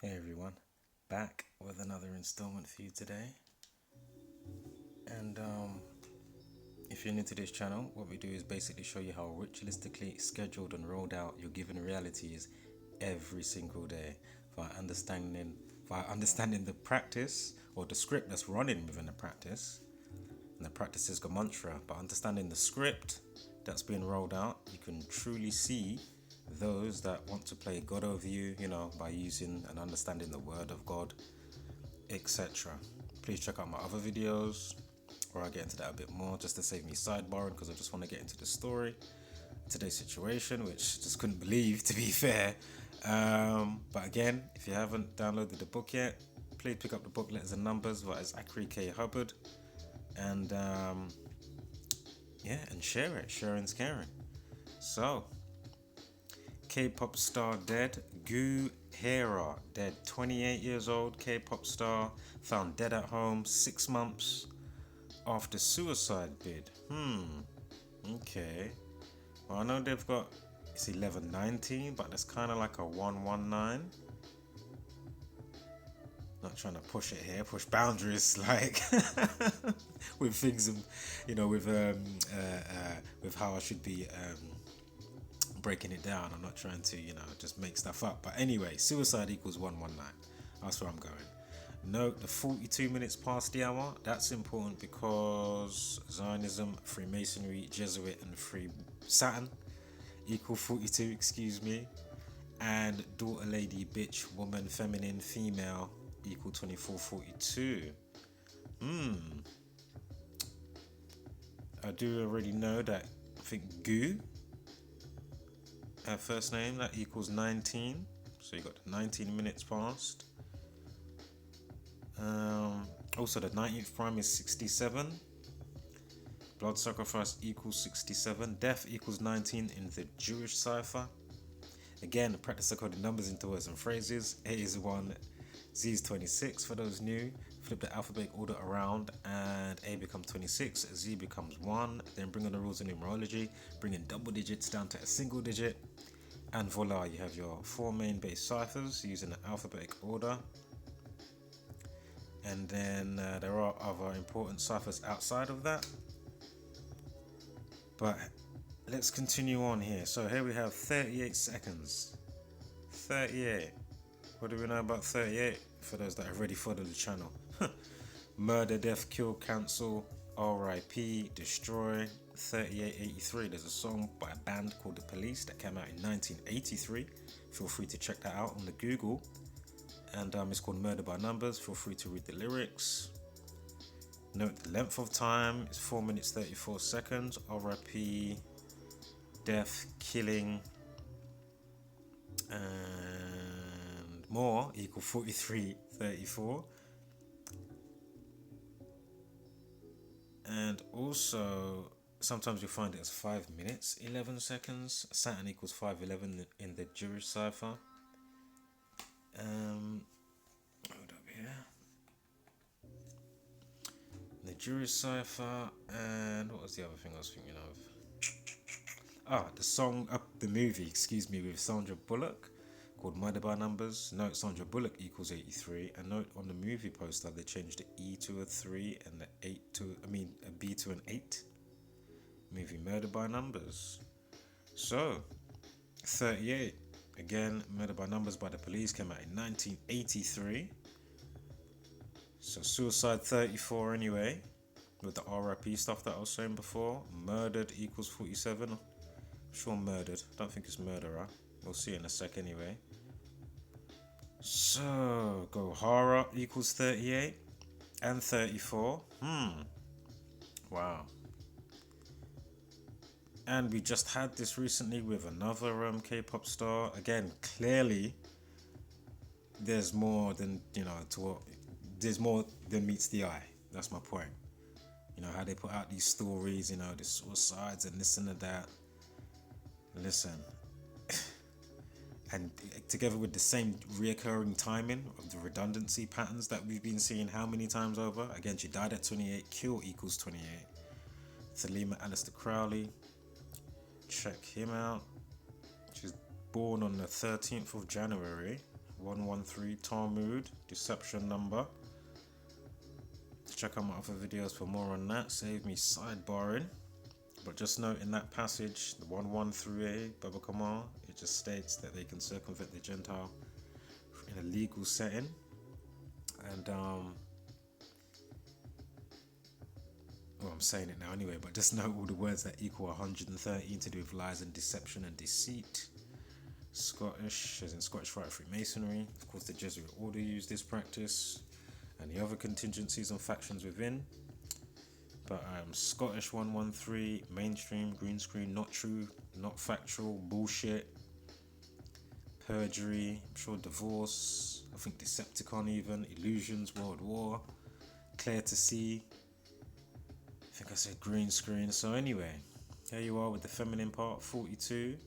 Hey everyone, back with another installment for you today. And if you're new to this channel, what we do is basically show you how ritualistically scheduled and rolled out your given reality is every single day via understanding the practice or the script that's running within the practice. And the practice is Gematria. By understanding the script that's being rolled out, you can truly see those that want to play God over you, by using and understanding the word of God, etc. Please check out my other videos where I get into that a bit more just to save me sidebarring because I just want to get into the story, today's situation, which just couldn't believe, to be fair. But again, if you haven't downloaded the book yet, please pick up the book Letters and Numbers by Zachary K. Hubbard and and share it. Sharing's caring. So, K-pop star dead. Goo Hara dead. 28 years old K-pop star found dead at home 6 months after suicide bid. Okay. Well, I know they've got it's 1119, but that's kind of like a 119. Not trying to push it here, push boundaries, like with things, with how I should be breaking it down. I'm not trying to, just make stuff up. But anyway, suicide equals 119. That's where I'm going. Note the 42 minutes past the hour. That's important because Zionism, Freemasonry, Jesuit, and Free Saturn equal 42. Excuse me. And daughter, lady, bitch, woman, feminine, female equal 2442. I do already know that. I think Goo, her first name, that equals 19. So you got 19 minutes past. Also the 19th prime is 67. Blood sacrifice equals 67. Death equals 19 in the Jewish cipher. Again, practice decoding numbers into words and phrases. A is 1, Z is 26 for those new. Flip the alphabetic order around and A becomes 26, Z becomes 1. Then bring on the rules of numerology, bringing double digits down to a single digit. And voila, you have your 4 main base ciphers using the alphabetic order. And then there are other important ciphers outside of that. But let's continue on here. So here we have 38 seconds. 38. What do we know about 38? For those that have already followed the channel. Murder, death, kill, cancel, RIP, destroy, 3883. There's a song by a band called The Police that came out in 1983. Feel free to check that out on the Google. And it's called Murder by Numbers. Feel free to read the lyrics. Note the length of time is 4 minutes 34 seconds. RIP, death, killing, and more equal 43:34. And also sometimes you find it as 5 minutes 11 seconds. Saturn equals 511 in the Jewish cipher. Hold up here. The Jewish cipher, and what was the other thing I was thinking of? The song, the movie, with Sandra Bullock called Murder by Numbers. Note Sandra Bullock equals 83, and note on the movie poster they changed the E to a 3 and a B to an 8. Movie Murder by Numbers. So 38. Again, Murder by Numbers by the Police came out in 1983. So suicide 34 anyway, with the RIP stuff that I was saying before. Murdered equals 47. I'm sure murdered. Don't think it's murderer. We'll see in a sec anyway. So Goo Hara equals 38 and 34. Wow. And we just had this recently with another K-pop star. Again, clearly there's more than, there's more than meets the eye. That's my point. How they put out these stories, the suicides and this and that. Listen. And together with the same reoccurring timing of the redundancy patterns that we've been seeing how many times over. Again, she died at 28. Kill equals 28. Thelema Alistair Crowley. Check him out. She's born on the 13th of January. 113 Talmud, Deception Number. Check out my other videos for more on that. Save me sidebarring. But just note in that passage, the 113a, Baba Kamal, it just states that they can circumvent the Gentile in a legal setting. And well, I'm saying it now anyway, but just note all the words that equal 113 to do with lies and deception and deceit. Scottish, as in Scottish Rite Freemasonry. Of course, the Jesuit order used this practice, and the other contingencies and factions within. But Scottish 113, mainstream, green screen, not true, not factual, bullshit, perjury, I'm sure divorce, I think Decepticon even, illusions, World War, clear to see, I think I said green screen. So anyway, here you are with the feminine part, 42.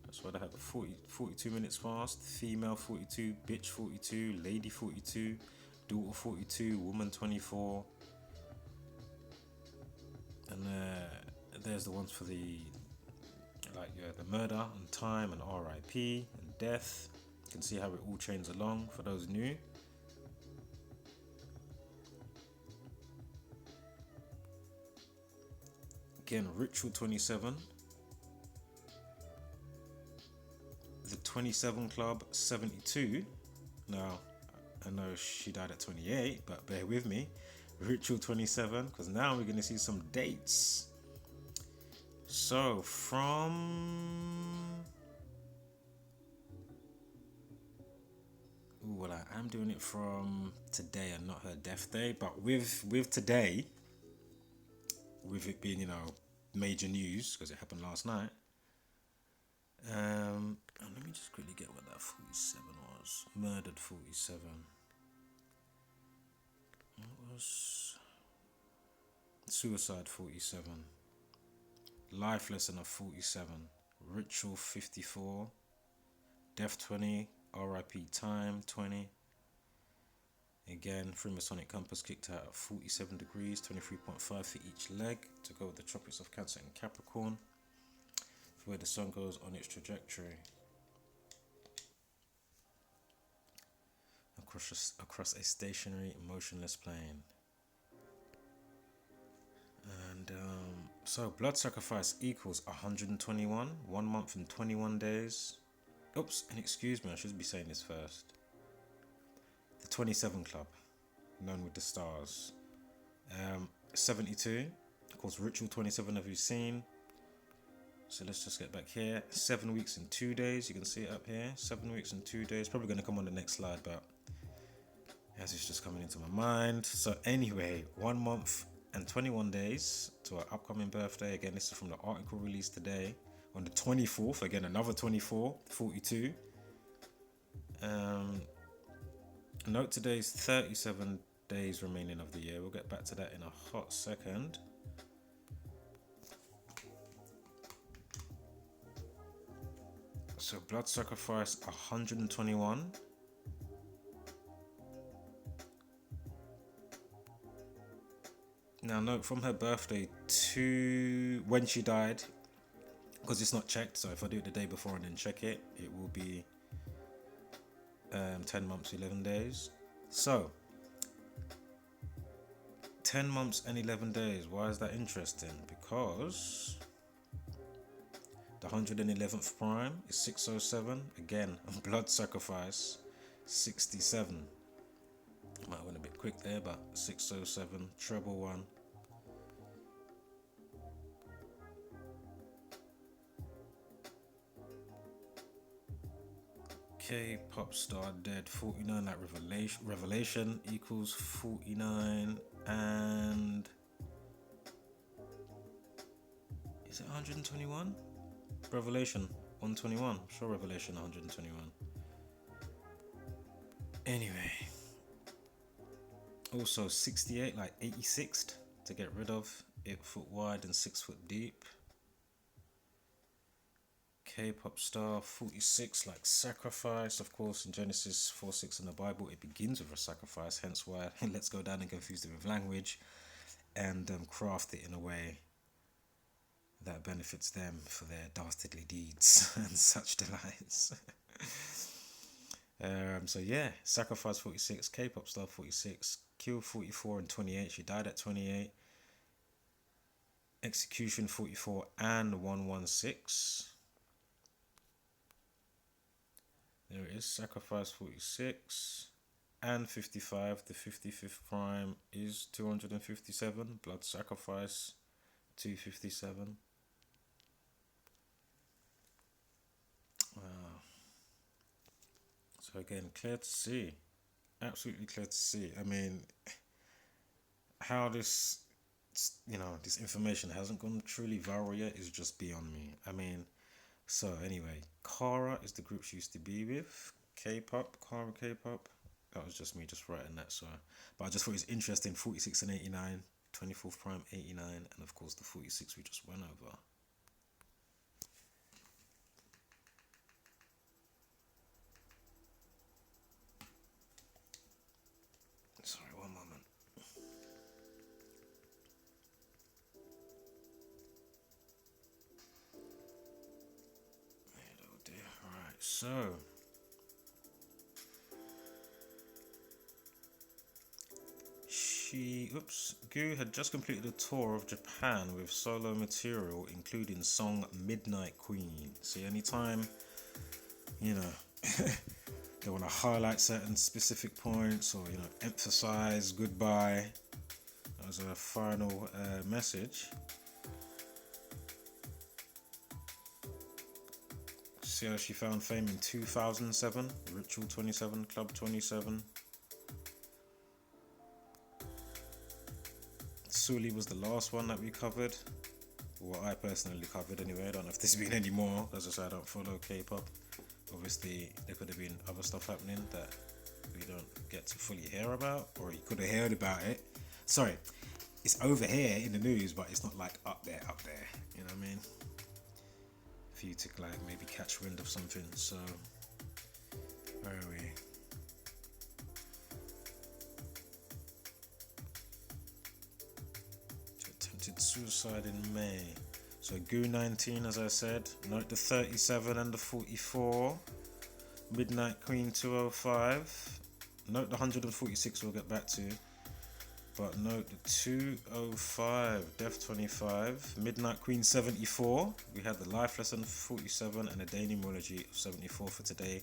That's what I had, 42 minutes fast, female 42, bitch 42, lady 42, daughter 42, woman 24. And there's the ones for the murder and time and RIP and death. You can see how it all chains along for those new. Again, Ritual 27. The 27 Club 72. Now, I know she died at 28, but bear with me. Ritual 27, because now we're going to see some dates. So well, I am doing it from today and not her death day, but with today, with it being, major news because it happened last night. Let me just quickly get what that 47 was. Murdered 47. What was suicide 47, life lesson of 47, ritual 54, death 20, RIP time 20. Again, Freemasonic compass kicked out at 47 degrees, 23.5 for each leg to go with the tropics of Cancer and Capricorn, for where the sun goes on its trajectory. Across a stationary, motionless plane. And so blood sacrifice equals 121, 1 month and 21 days. Oops, and excuse me, I should be saying this first. The 27 Club, known with the stars. 72, of course, Ritual 27 have you seen. So let's just get back here. 7 weeks and 2 days, you can see it up here. 7 weeks and 2 days, probably going to come on the next slide, but as it's just coming into my mind. So anyway, 1 month and 21 days to our upcoming birthday. Again, this is from the article released today on the 24th. Again, another 24, 42. Note today's 37 days remaining of the year. We'll get back to that in a hot second. So blood sacrifice 121. Now note from her birthday to when she died, because it's not checked, so if I do it the day before and then check it, it will be 10 months 11 days. So 10 months and 11 days, why is that interesting? Because the 111th prime is 607. Again, blood sacrifice 67. Might have went a bit quick there, but 607 treble 1. Kpop star dead 49. That revelation equals 49, and is it 121? Revelation 121. Sure, Revelation 121. Anyway, also 68, like 86th, to get rid of, 8 foot wide and 6 foot deep. K-pop star 46, like sacrifice. Of course, in Genesis 4:6 in the Bible, it begins with a sacrifice, hence why let's go down and confuse it with language and craft it in a way that benefits them for their dastardly deeds and such delights. So yeah, Sacrifice 46, K-pop star 46, Kill 44 and 28. She died at 28. Execution 44 and 116. There it is, Sacrifice 46 and 55. The 55th prime is 257. Blood Sacrifice 257. Wow. So again, clear to see. Absolutely clear to see. I mean, how this, this information hasn't gone truly viral yet is just beyond me. I mean, so anyway, Kara is the group she used to be with. K-pop, Kara K-pop. That was just me just writing that, so. But I just thought it was interesting. 46 and 89, 24th prime 89, and of course the 46 we just went over. Sorry, one moment. Oh dear. Alright, so Goo had just completed a tour of Japan with solo material including song Midnight Queen. See, anytime, they want to highlight certain specific points or, emphasize goodbye as a final message. See how she found fame in 2007, Ritual 27, Club 27. Sulli was the last one that we covered. Well, I personally covered anyway. I don't know if there's been any more. As I said, I don't follow K-pop. Obviously, there could have been other stuff happening that we don't get to fully hear about, or you could have heard about it. Sorry, it's over here in the news, but it's not like up there. You know what I mean? For you to like maybe catch wind of something. So, where are we? Suicide in May. So Goo 19, as I said. Note the 37 and the 44. Midnight Queen 205. Note the 146 we'll get back to. But note the 205. Death 25. Midnight Queen 74. We had the Life Lesson 47 and the Day Numerology of 74 for today.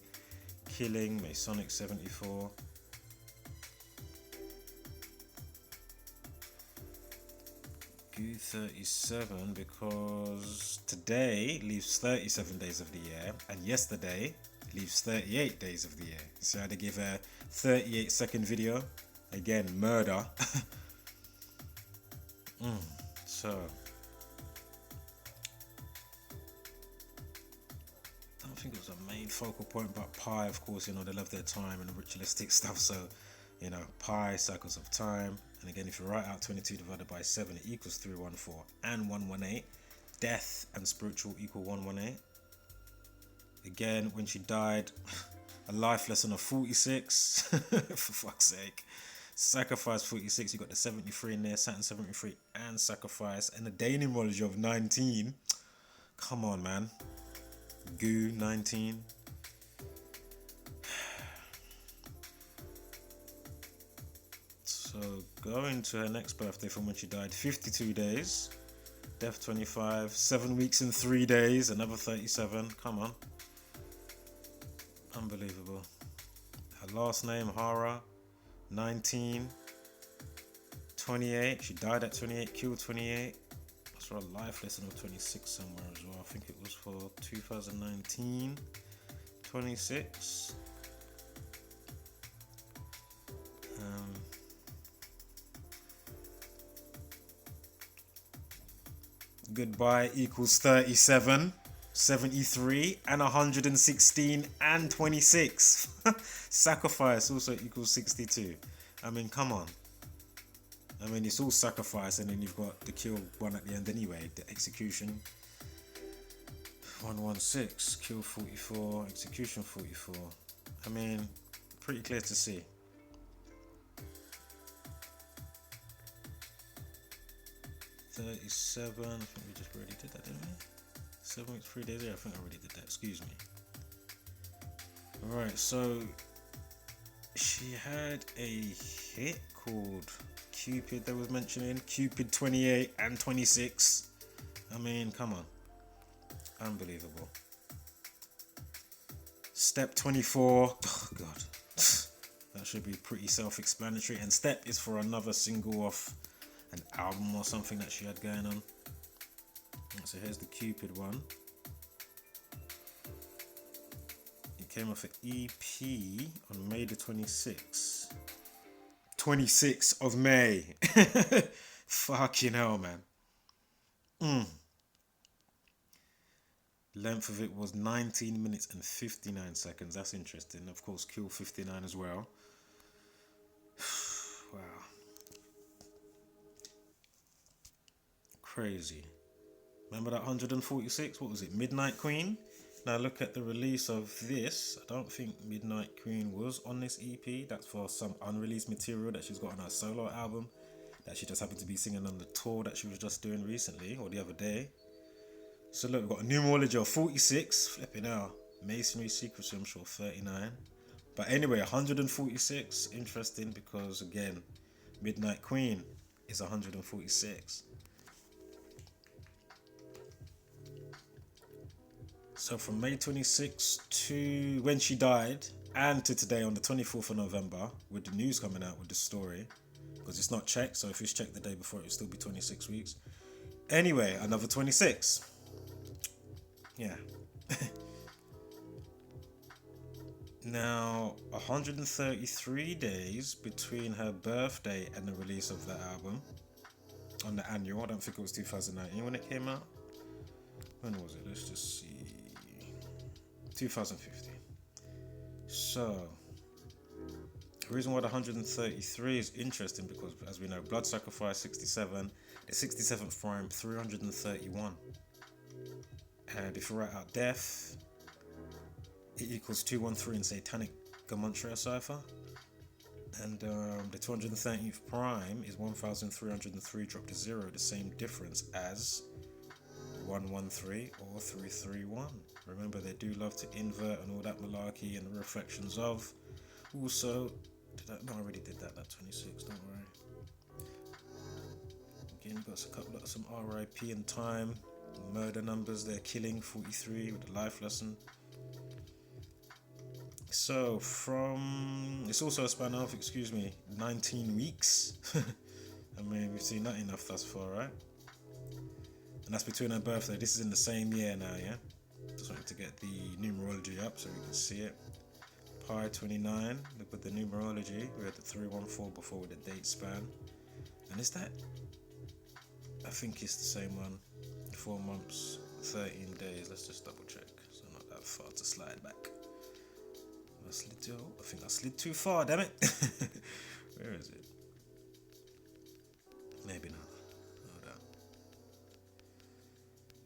Killing Masonic 74. Goo 37 because today leaves 37 days of the year and yesterday leaves 38 days of the year. So I had to give a 38-second video. Again, murder. So I don't think it was a main focal point, but Pi, of course, they love their time and the ritualistic stuff. So, Pi, cycles of time. And again, if you write out 22 divided by 7, it equals 314 and 118. Death and spiritual equal 118. Again, when she died, a life lesson of 46. For fuck's sake. Sacrifice 46, you got the 73 in there, Saturn 73 and sacrifice. And the day numerology of 19. Come on, man. Goo 19. So going to her next birthday from when she died, 52 days. Death 25, 7 weeks and 3 days, another 37. Come on. Unbelievable. Her last name, Hara, 19. 28, she died at 28, killed 28. That's for a life lesson of 26 somewhere as well. I think it was for 2019. 26. Goodbye equals 37, 73, and 116 and 26. Sacrifice also equals 62. I mean, come on. I mean, it's all sacrifice, and then you've got the kill one at the end anyway. The execution 116, kill 44, execution 44. I mean, pretty clear to see. $37. I think we just already did that, didn't we? 7 weeks, 3 days. Yeah, I think I already did that. Excuse me. Right, so she had a hit called Cupid that was mentioning. Cupid 28 and 26. I mean, come on. Unbelievable. Step 24. Oh, God. That should be pretty self-explanatory. And Step is for another single off an album or something that she had going on. So here's the Cupid one. It came off an EP on May the 26th. 26th of May. Fucking hell, man. Length of it was 19 minutes and 59 seconds. That's interesting. Of course, Kill 59 as well. Wow. Crazy. Remember that 146? What was it? Midnight Queen? Now look at the release of this. I don't think Midnight Queen was on this EP. That's for some unreleased material that she's got on her solo album that she just happened to be singing on the tour that she was just doing recently or the other day. So look, we've got a numerology of 46. Flipping out. Masonry Secrecy, I'm sure 39. But anyway, 146. Interesting because again, Midnight Queen is 146. So from May 26th to when she died and to today on the 24th of November with the news coming out with the story, because it's not checked, so if it's checked the day before it'll still be 26 weeks. Anyway, another 26. Yeah. Now, 133 days between her birthday and the release of that album on the annual. I don't think it was 2019 when it came out. When was it? Let's just see. 2015. So, the reason why the 133 is interesting because, as we know, Blood Sacrifice 67, the 67th prime 331. And if you write out Death, it equals 213 in Satanic Gematria cipher. And the 213th prime is 1303 dropped to 0, the same difference as 113 or 331. Remember, they do love to invert and all that malarkey and the reflections of. Also, I already did that 26, don't worry. Again, you got a couple of some RIP and time, murder numbers, they're killing 43 with the life lesson. So it's also a span of, 19 weeks. I mean, we've seen that enough thus far, right? And that's between her birthday. This is in the same year now, yeah? Just wanted to get the numerology up so we can see it. Pi 29, look at the numerology. We had the 314 before with the date span. And is that? I think it's the same one. 4 months, 13 days. Let's just double check. So not that far to slide back. I think I slid too far, damn it. Where is it? Maybe not. Hold on.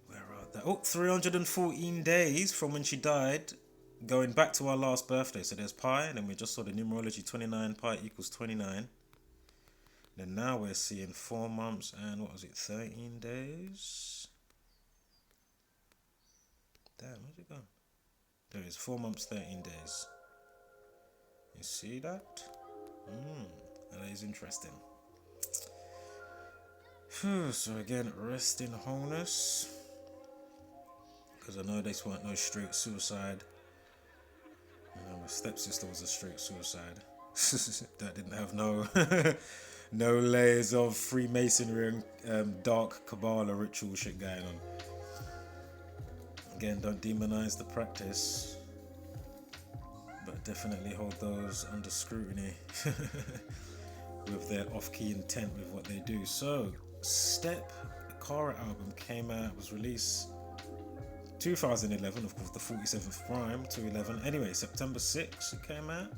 Where are they? Oh, 314 days from when she died, going back to our last birthday. So there's pi, and then we just saw the numerology 29, pi equals 29. Then now we're seeing 4 months and 13 days? Damn, where's it gone? There it is, 4 months, 13 days. You see that? That is interesting. So again, rest in wholeness. Because I know this weren't no straight suicide. My stepsister was a straight suicide. That didn't have no no layers of Freemasonry and dark Kabbalah ritual shit going on. Again, don't demonize the practice. But definitely hold those under scrutiny with their off-key intent with what they do. So, Step, the Kara album came out, was released 2011, of course, the 47th prime, 211. Anyway, September 6th it came out.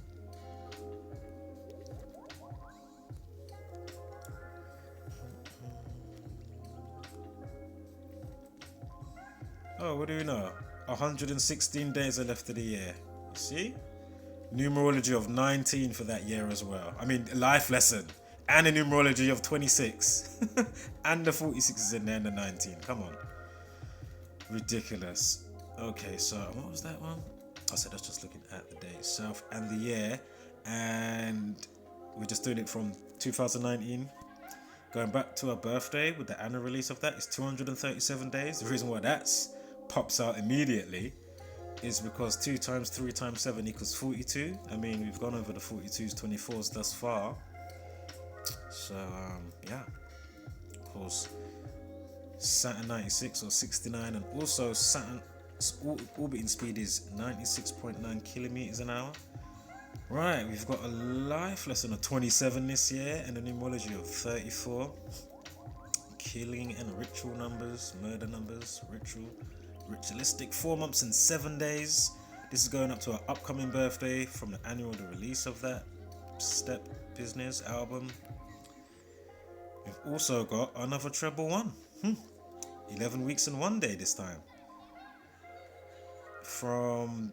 Oh, what do we know? 116 days are left of the year. You see? Numerology of 19 for that year as well. I mean, life lesson. And a numerology of 26. And the 46 is in there and the 19. Come on. Ridiculous. Okay, so what was that one? So that's just looking at the day itself and the year, and we're just doing it from 2019. Going back to our birthday with the annual release of that is 237 days. The reason why that's pops out immediately is because 2 times 3 times 7 equals 42. I mean, we've gone over the 42s, 24s thus far. So, yeah. Of course, Saturn 96 or 69, and also Saturn's orbiting speed is 96.9 kilometers an hour. Right, we've got a life lesson of 27 this year and a numerology of 34. Killing and ritual numbers, murder numbers, ritualistic 4 months and 7 days. This is going up to our upcoming birthday from the annual the release of that Step Business album. We've also got another treble one. 11 weeks and 1 day this time. From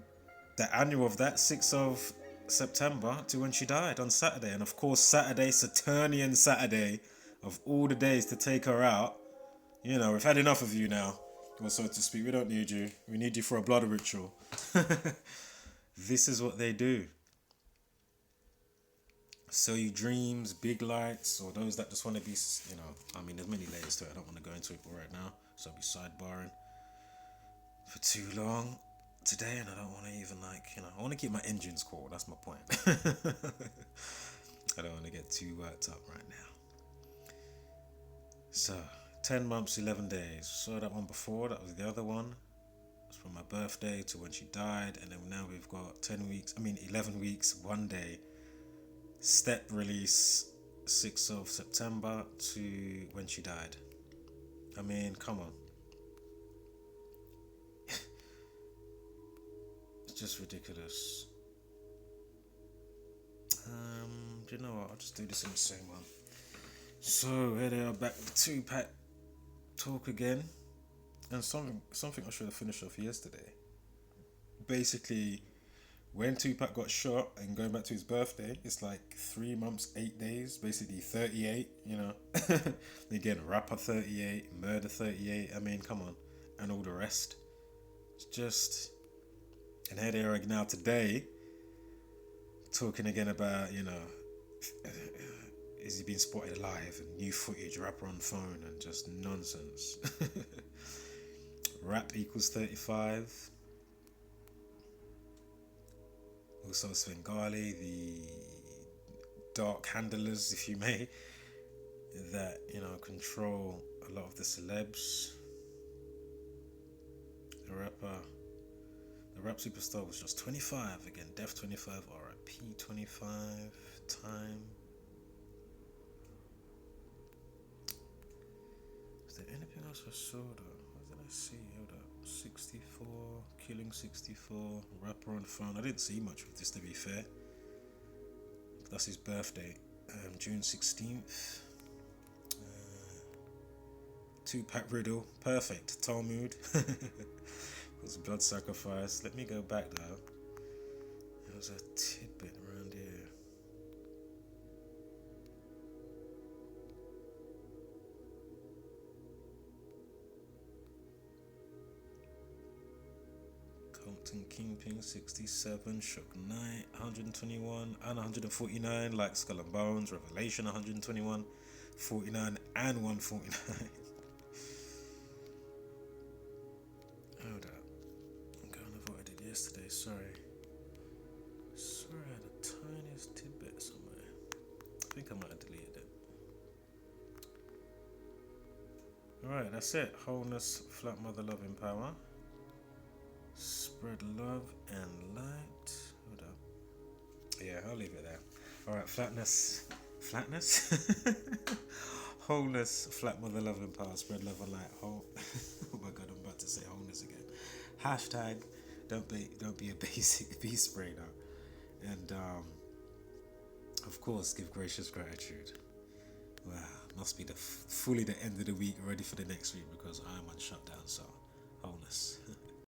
the annual of that, 6th of September to when she died on Saturday. And of course, Saturday, Saturnian Saturday, of all the days to take her out. You know, we've had enough of you now, or so to speak. We don't need you. We need you for a blood ritual. This is what they do. So you dreams, big lights, or those that just want to be, you know, I mean, there's many layers to it. I don't want to go into it right now, so I'll be sidebarring for too long today, and I don't want to even, like, you know, I want to keep my engines cool. That's my point. I don't want to get too worked up right now. So 10 months, 11 days. Saw that one before. That was the other one. It's from my birthday to when she died, and then now we've got 11 weeks, 1 day. Step release 6th of September to when she died. I mean, come on. It's just ridiculous. Do you know what? I'll just do this in the same one. So here they are, back with the 2-pack talk again. And something I should have finished off yesterday. Basically, when Tupac got shot and going back to his birthday, it's like 3 months, 8 days, basically 38, you know. Again, rapper 38, murder 38, I mean, come on. And all the rest. It's just... And here they are now today, talking again about, you know, is he being spotted alive and new footage, rapper on phone, and just nonsense. Rap equals 35. Also Svengali, the dark handlers, if you may, that, you know, control a lot of the celebs. The rap superstar was just 25 again. Death 25, RIP 25, time. Is there anything else I saw though? What did I see? Hold up. 64, killing 64, rapper on phone. I didn't see much with this, to be fair. That's his birthday, June 16th. Tupac riddle, perfect. Talmud. It was blood sacrifice. Let me go back though. There was a tidbit around here. Compton Kingpin 67, Shook Knight 121 and 149, like Skull and Bones, Revelation 121, 49 and 149. Hold up. I'm going over what I did yesterday, sorry. I had the tiniest tidbit somewhere. I think I might have deleted it. Alright, that's it. Wholeness, flat mother, love, and power. Spread love and light. Hold up. Yeah, I'll leave it there. Alright, flatness. Wholeness, flat mother, love, and power. Spread love and light. Oh my god, I'm about to say wholeness again. Hashtag don't be a basic bee spray now. And of course, give gracious gratitude. Wow, must be fully the end of the week, ready for the next week, because I'm on shutdown. So wholeness.